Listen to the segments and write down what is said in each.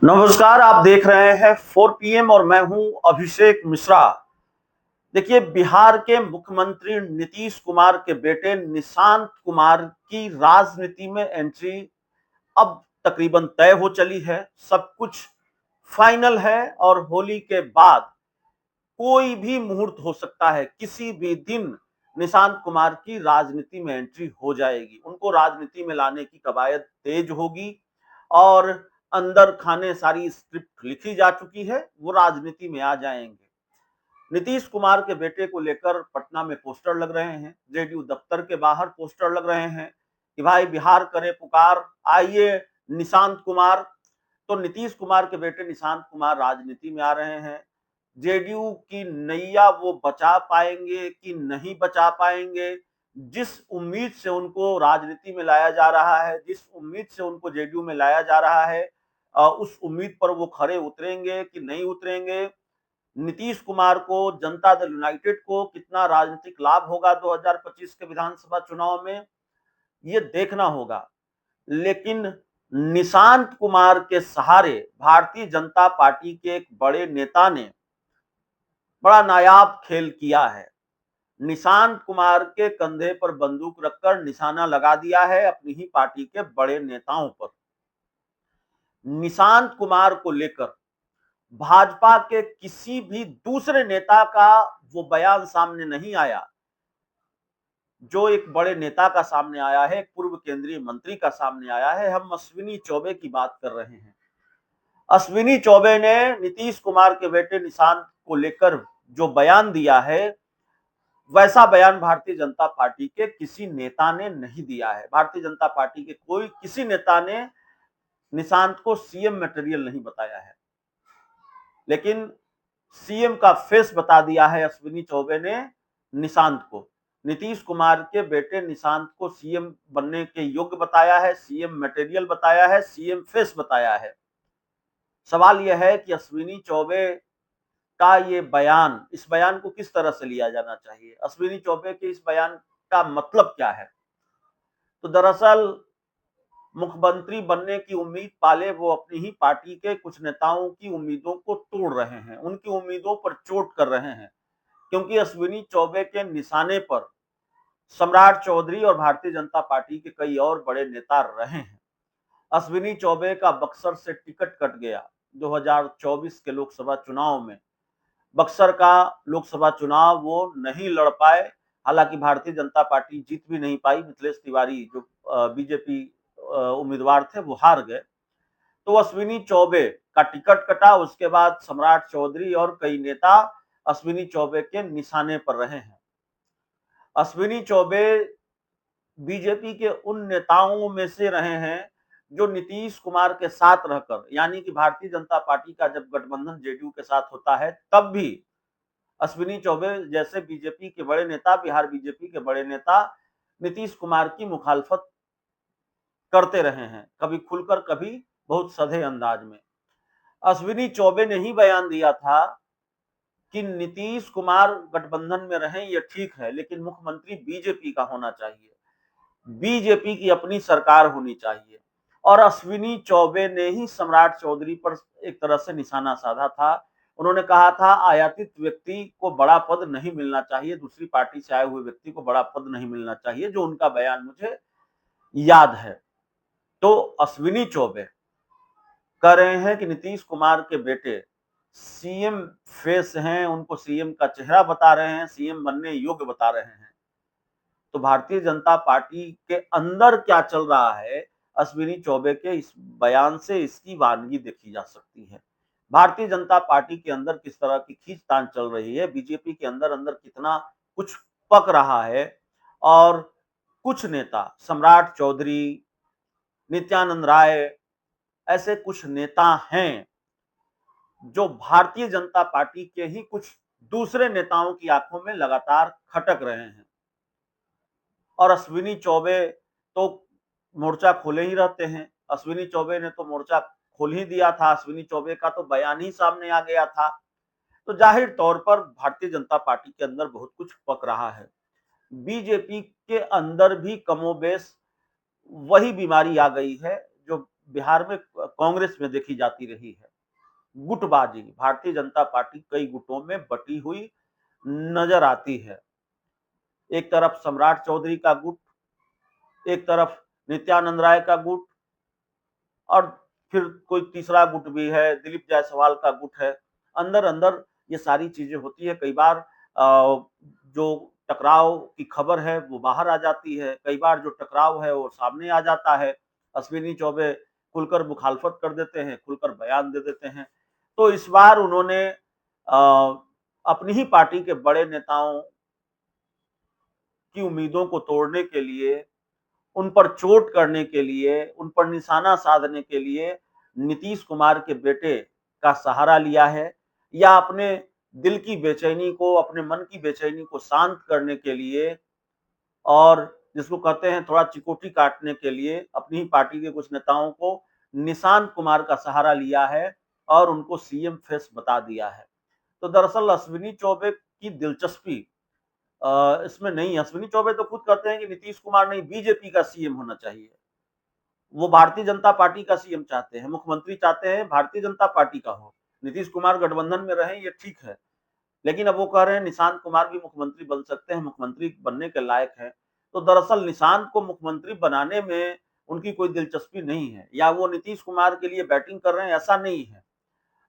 नमस्कार, आप देख रहे हैं 4 पीएम और मैं हूं अभिषेक मिश्रा। देखिए, बिहार के मुख्यमंत्री नीतीश कुमार के बेटे निशांत कुमार की राजनीति में एंट्री अब तकरीबन तय हो चली है। सब कुछ फाइनल है और होली के बाद कोई भी मुहूर्त हो सकता है। किसी भी दिन निशांत कुमार की राजनीति में एंट्री हो जाएगी। उनको राजनीति में लाने की कवायद तेज होगी और अंदर खाने सारी स्क्रिप्ट लिखी जा चुकी है। वो राजनीति में आ जाएंगे। नीतीश कुमार के बेटे को लेकर पटना में पोस्टर लग रहे हैं। जेडीयू दफ्तर के बाहर पोस्टर लग रहे हैं कि भाई बिहार करे पुकार, आइए निशांत कुमार। तो नीतीश कुमार के बेटे निशांत कुमार राजनीति में आ रहे हैं। जेडीयू की नैया वो बचा पाएंगे कि नहीं बचा पाएंगे। जिस उम्मीद से उनको राजनीति में लाया जा रहा है, जिस उम्मीद से उनको जेडीयू में लाया जा रहा है, उस उम्मीद पर वो खरे उतरेंगे कि नहीं उतरेंगे। नीतीश कुमार को, जनता दल यूनाइटेड को कितना राजनीतिक लाभ होगा 2025 के विधानसभा चुनाव में, ये देखना होगा। लेकिन निशांत कुमार के सहारे भारतीय जनता पार्टी के एक बड़े नेता ने बड़ा नायाब खेल किया है। निशांत कुमार के कंधे पर बंदूक रखकर निशाना लगा दिया है अपनी ही पार्टी के बड़े नेताओं पर। निशांत कुमार को लेकर भाजपा के किसी भी दूसरे नेता का वो बयान सामने नहीं आया जो एक बड़े नेता का सामने आया है, एक पूर्व केंद्रीय मंत्री का सामने आया है। हम अश्विनी चौबे की बात कर रहे हैं। अश्विनी चौबे ने नीतीश कुमार के बेटे निशांत को लेकर जो बयान दिया है, वैसा बयान भारतीय जनता पार्टी के किसी नेता ने नहीं दिया है। भारतीय जनता पार्टी के कोई किसी नेता ने निशांत को सीएम मटेरियल नहीं बताया है, लेकिन सीएम का फेस बता दिया है अश्विनी चौबे ने निशांत को। नीतीश कुमार के बेटे निशांत को सीएम बनने के योग्य बताया है, सीएम मटेरियल बताया है, सीएम फेस बताया है। सवाल यह है कि अश्विनी चौबे का ये बयान, इस बयान को किस तरह से लिया जाना चाहिए, अश्विनी चौबे के इस बयान का मतलब क्या है। तो दरअसल मुख्यमंत्री बनने की उम्मीद पाले वो अपनी ही पार्टी के कुछ नेताओं की उम्मीदों को तोड़ रहे हैं, उनकी उम्मीदों पर चोट कर रहे हैं। क्योंकि अश्विनी चौबे के निशाने पर सम्राट चौधरी और भारतीय जनता पार्टी के कई और बड़े नेता रहे हैं। अश्विनी चौबे का बक्सर से टिकट कट गया 2024 के लोकसभा चुनाव में। बक्सर का लोकसभा चुनाव वो नहीं लड़ पाए। हालांकि भारतीय जनता पार्टी जीत भी नहीं पाई। मिथिलेश तिवारी जो बीजेपी उम्मीदवार थे वो हार गए। तो अश्विनी चौबे का टिकट कटा। उसके बाद सम्राट चौधरी और कई नेता अश्विनी चौबे के निशाने पर रहे हैं। अश्विनी चौबे बीजेपी के उन नेताओं में से रहे हैं जो नीतीश कुमार के साथ रहकर, यानी कि भारतीय जनता पार्टी का जब गठबंधन जेडीयू के साथ होता है तब भी अश्विनी चौबे जैसे बीजेपी के बड़े नेता, बिहार बीजेपी के बड़े नेता नीतीश कुमार की मुखालफत करते रहे हैं, कभी खुलकर कभी बहुत सधे अंदाज में। अश्विनी चौबे ने ही बयान दिया था कि नीतीश कुमार गठबंधन में रहें ये ठीक है, लेकिन मुख्यमंत्री बीजेपी का होना चाहिए, बीजेपी की अपनी सरकार होनी चाहिए। और अश्विनी चौबे ने ही सम्राट चौधरी पर एक तरह से निशाना साधा था। उन्होंने कहा था आयातित व्यक्ति को बड़ा पद नहीं मिलना चाहिए, दूसरी पार्टी से आए हुए व्यक्ति को बड़ा पद नहीं मिलना चाहिए, जो उनका बयान मुझे याद है। तो अश्विनी चौबे कह रहे हैं कि नीतीश कुमार के बेटे सीएम फेस हैं, उनको सीएम का चेहरा बता रहे हैं, सीएम बनने योग्य बता रहे हैं। तो भारतीय जनता पार्टी के अंदर क्या चल रहा है, अश्विनी चौबे के इस बयान से इसकी वानगी देखी जा सकती है। भारतीय जनता पार्टी के अंदर किस तरह की खींचतान चल रही है, बीजेपी के अंदर अंदर कितना कुछ पक रहा है। और कुछ नेता, सम्राट चौधरी, नित्यानंद राय, ऐसे कुछ नेता हैं जो भारतीय जनता पार्टी के ही कुछ दूसरे नेताओं की आंखों में लगातार खटक रहे हैं। और अश्विनी चौबे तो मोर्चा खोले ही रहते हैं। अश्विनी चौबे ने तो मोर्चा खोल ही दिया था। अश्विनी चौबे का तो बयान ही सामने आ गया था। तो जाहिर तौर पर भारतीय जनता पार्टी के अंदर बहुत कुछ पक रहा है। बीजेपी के अंदर भी कमोबेश वही बीमारी आ गई है जो बिहार में कांग्रेस में देखी जाती रही है। गुटबाजी, भारतीय जनता पार्टी कई गुटों में बटी हुई नजर आती है। एक तरफ सम्राट चौधरी का गुट, एक तरफ नित्यानंद राय का गुट, और फिर कोई तीसरा गुट भी है, दिलीप जायसवाल का गुट है। अंदर अंदर ये सारी चीजें होती है। कई बार जो टकराव की खबर है वो बाहर आ जाती है, कई बार जो टकराव है वो सामने आ जाता है। अश्विनी चौबे खुलकर मुखालफत कर देते हैं, खुलकर बयान दे देते हैं। तो इस बार उन्होंने अपनी ही पार्टी के बड़े नेताओं की उम्मीदों को तोड़ने के लिए, उन पर चोट करने के लिए, उन पर निशाना साधने के लिए नीतीश कुमार के बेटे का सहारा लिया है, या अपने दिल की बेचैनी को, अपने मन की बेचैनी को शांत करने के लिए, और जिसको कहते हैं थोड़ा चिकोटी काटने के लिए, अपनी ही पार्टी के कुछ नेताओं को निशांत कुमार का सहारा लिया है और उनको सीएम फेस बता दिया है। तो दरअसल अश्विनी चौबे की दिलचस्पी इसमें नहीं। अश्विनी चौबे तो खुद कहते हैं कि नीतीश कुमार नहीं, बीजेपी का सीएम होना चाहिए। वो भारतीय जनता पार्टी का सीएम चाहते हैं, मुख्यमंत्री चाहते हैं भारतीय जनता पार्टी का हो। नीतीश कुमार गठबंधन में रहें, ये ठीक है, लेकिन अब वो कह रहे हैं निशांत कुमार भी मुख्यमंत्री बन सकते हैं, मुख्यमंत्री बनने के लायक है। तो दरअसल निशांत को मुख्यमंत्री बनाने में उनकी कोई दिलचस्पी नहीं है, या वो नीतीश कुमार के लिए बैटिंग कर रहे हैं, ऐसा नहीं है।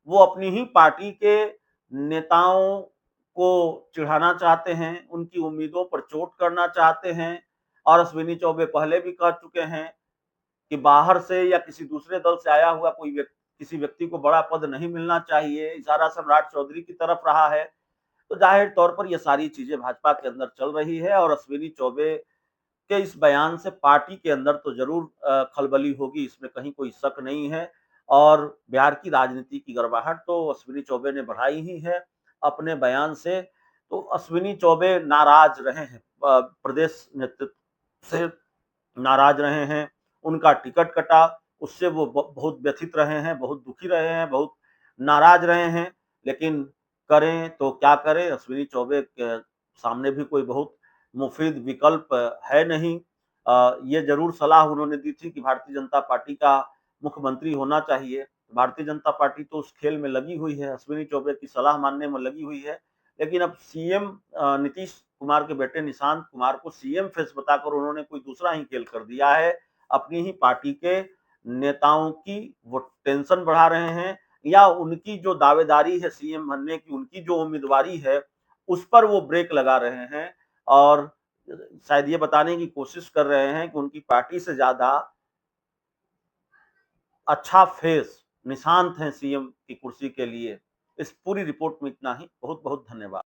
वो अपनी ही पार्टी के नेताओं को चिढ़ाना चाहते हैं, उनकी उम्मीदों पर चोट करना चाहते हैं। और अश्विनी चौबे पहले भी कह चुके हैं कि बाहर से या किसी दूसरे दल से आया हुआ किसी व्यक्ति को बड़ा पद नहीं मिलना चाहिए। इशारा सम्राट चौधरी की तरफ रहा है। तो जाहिर तौर पर ये सारी चीजें भाजपा के अंदर चल रही है, और अश्विनी चौबे के इस बयान से पार्टी के अंदर तो जरूर खलबली होगी, इसमें कहीं कोई शक नहीं है। और बिहार की राजनीति की गर्माहट तो अश्विनी चौबे ने बढ़ाई ही है अपने बयान से। तो अश्विनी चौबे नाराज रहे हैं, प्रदेश नेतृत्व से नाराज रहे हैं। उनका टिकट कटा, उससे वो बहुत व्यथित रहे हैं, बहुत दुखी रहे हैं, बहुत नाराज रहे हैं। लेकिन करें तो क्या करें, अश्विनी चौबे के सामने भी कोई बहुत मुफीद विकल्प है नहीं। ये जरूर सलाह उन्होंने दी थी कि भारतीय जनता पार्टी का मुख्यमंत्री होना चाहिए। भारतीय जनता पार्टी तो उस खेल में लगी हुई है, अश्विनी चौबे की सलाह मानने में लगी हुई है। लेकिन अब सीएम नीतीश कुमार के बेटे निशांत कुमार को सीएम फेस बताकर उन्होंने कोई दूसरा ही खेल कर दिया है। अपनी ही पार्टी के नेताओं की वो टेंशन बढ़ा रहे हैं, या उनकी जो दावेदारी है सीएम बनने की, उनकी जो उम्मीदवारी है, उस पर वो ब्रेक लगा रहे हैं। और शायद ये बताने की कोशिश कर रहे हैं कि उनकी पार्टी से ज्यादा अच्छा फेस निशांत है सीएम की कुर्सी के लिए। इस पूरी रिपोर्ट में इतना ही। बहुत बहुत धन्यवाद।